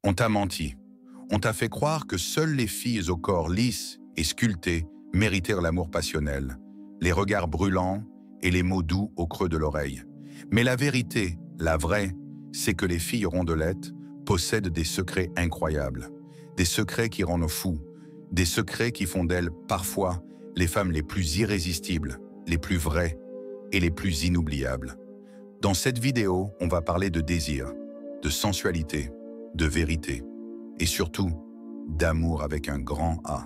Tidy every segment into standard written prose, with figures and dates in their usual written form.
On t'a menti. On t'a fait croire que seules les filles au corps lisse et sculpté méritaient l'amour passionnel, les regards brûlants et les mots doux au creux de l'oreille. Mais la vérité, la vraie, c'est que les filles rondelettes possèdent des secrets incroyables, des secrets qui rendent fous, des secrets qui font d'elles parfois les femmes les plus irrésistibles, les plus vraies et les plus inoubliables. Dans cette vidéo, on va parler de désir, de sensualité, de vérité et surtout d'amour avec un grand A.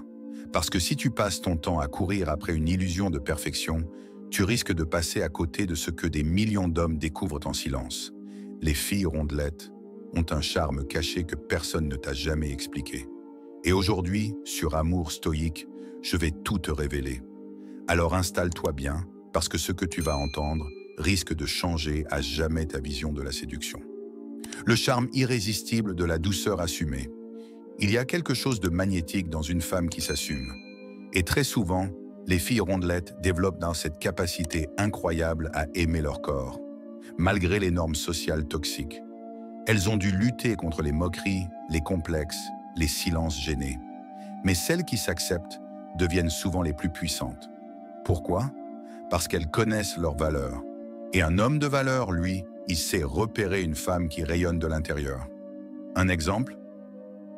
Parce que si tu passes ton temps à courir après une illusion de perfection, tu risques de passer à côté de ce que des millions d'hommes découvrent en silence. Les filles rondelettes ont un charme caché que personne ne t'a jamais expliqué. Et aujourd'hui, sur Amour Stoïque, je vais tout te révéler. Alors installe-toi bien, parce que ce que tu vas entendre risque de changer à jamais ta vision de la séduction. Le charme irrésistible de la douceur assumée. Il y a quelque chose de magnétique dans une femme qui s'assume. Et très souvent, les filles rondelettes développent dans cette capacité incroyable à aimer leur corps, malgré les normes sociales toxiques. Elles ont dû lutter contre les moqueries, les complexes, les silences gênés. Mais celles qui s'acceptent deviennent souvent les plus puissantes. Pourquoi? Parce qu'elles connaissent leurs valeurs. Et un homme de valeur, lui, il sait repérer une femme qui rayonne de l'intérieur. Un exemple?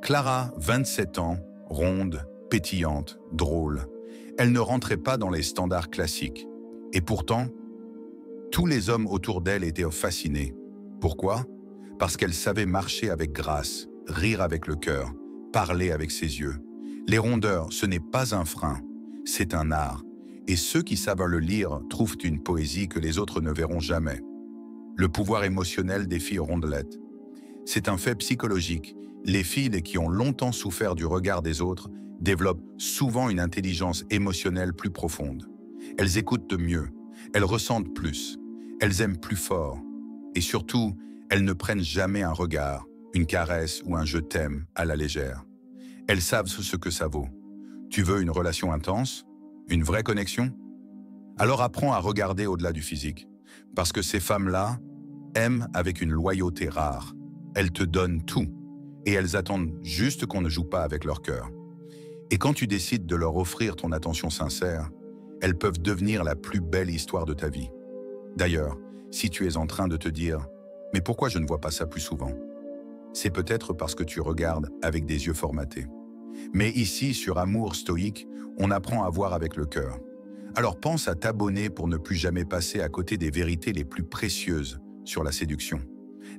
Clara, 27 ans, ronde, pétillante, drôle. Elle ne rentrait pas dans les standards classiques. Et pourtant, tous les hommes autour d'elle étaient fascinés. Pourquoi? Parce qu'elle savait marcher avec grâce, rire avec le cœur, parler avec ses yeux. Les rondeurs, ce n'est pas un frein, c'est un art. Et ceux qui savent le lire trouvent une poésie que les autres ne verront jamais. Le pouvoir émotionnel des filles rondelettes. C'est un fait psychologique. Les filles qui ont longtemps souffert du regard des autres développent souvent une intelligence émotionnelle plus profonde. Elles écoutent mieux, elles ressentent plus, elles aiment plus fort. Et surtout, elles ne prennent jamais un regard, une caresse ou un « je t'aime » à la légère. Elles savent ce que ça vaut. Tu veux une relation intense? Une vraie connexion? Alors apprends à regarder au-delà du physique. Parce que ces femmes-là aiment avec une loyauté rare. Elles te donnent tout. Et elles attendent juste qu'on ne joue pas avec leur cœur. Et quand tu décides de leur offrir ton attention sincère, elles peuvent devenir la plus belle histoire de ta vie. D'ailleurs, si tu es en train de te dire « Mais pourquoi je ne vois pas ça plus souvent ?» C'est peut-être parce que tu regardes avec des yeux formatés. Mais ici, sur Amour Stoïque, on apprend à voir avec le cœur. Alors pense à t'abonner pour ne plus jamais passer à côté des vérités les plus précieuses sur la séduction.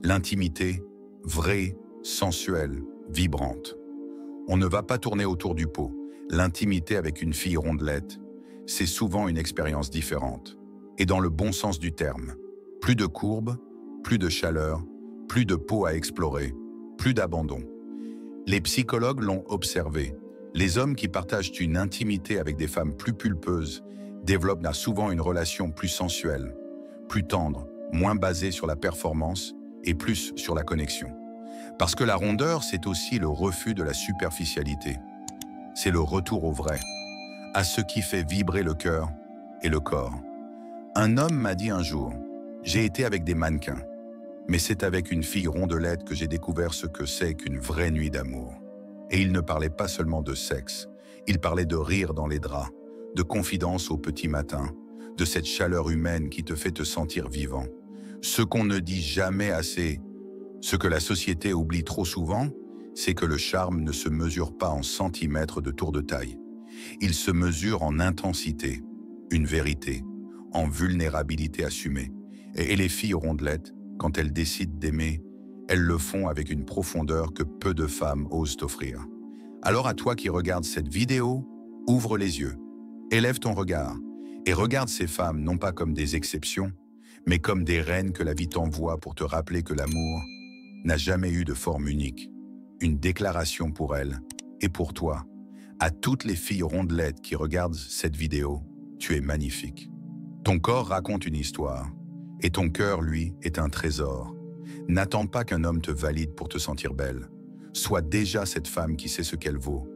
L'intimité, vraie, sensuelle, vibrante. On ne va pas tourner autour du pot. L'intimité avec une fille rondelette, c'est souvent une expérience différente. Et dans le bon sens du terme. Plus de courbes, plus de chaleur, plus de peau à explorer, plus d'abandon. Les psychologues l'ont observé. Les hommes qui partagent une intimité avec des femmes plus pulpeuses développent souvent une relation plus sensuelle, plus tendre, moins basée sur la performance et plus sur la connexion. Parce que la rondeur, c'est aussi le refus de la superficialité. C'est le retour au vrai, à ce qui fait vibrer le cœur et le corps. Un homme m'a dit un jour, « J'ai été avec des mannequins, mais c'est avec une fille rondelette que j'ai découvert ce que c'est qu'une vraie nuit d'amour. » Et il ne parlait pas seulement de sexe, il parlait de rire dans les draps, de confidence au petit matin, de cette chaleur humaine qui te fait te sentir vivant. Ce qu'on ne dit jamais assez, ce que la société oublie trop souvent, c'est que le charme ne se mesure pas en centimètres de tour de taille. Il se mesure en intensité, une vérité, en vulnérabilité assumée. Et les filles rondelettes, quand elles décident d'aimer, elles le font avec une profondeur que peu de femmes osent offrir. Alors à toi qui regardes cette vidéo, ouvre les yeux, élève ton regard et regarde ces femmes non pas comme des exceptions, mais comme des reines que la vie t'envoie pour te rappeler que l'amour n'a jamais eu de forme unique. Une déclaration pour elles et pour toi. À toutes les filles rondelettes qui regardent cette vidéo, tu es magnifique. Ton corps raconte une histoire et ton cœur, lui, est un trésor. N'attends pas qu'un homme te valide pour te sentir belle. Sois déjà cette femme qui sait ce qu'elle vaut.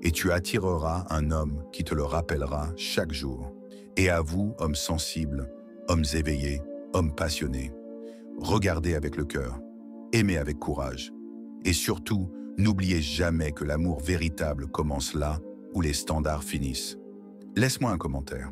Et tu attireras un homme qui te le rappellera chaque jour. Et à vous, hommes sensibles, hommes éveillés, hommes passionnés, regardez avec le cœur, aimez avec courage Et surtout, n'oubliez jamais que l'amour véritable commence là où les standards finissent. Laisse-moi un commentaire.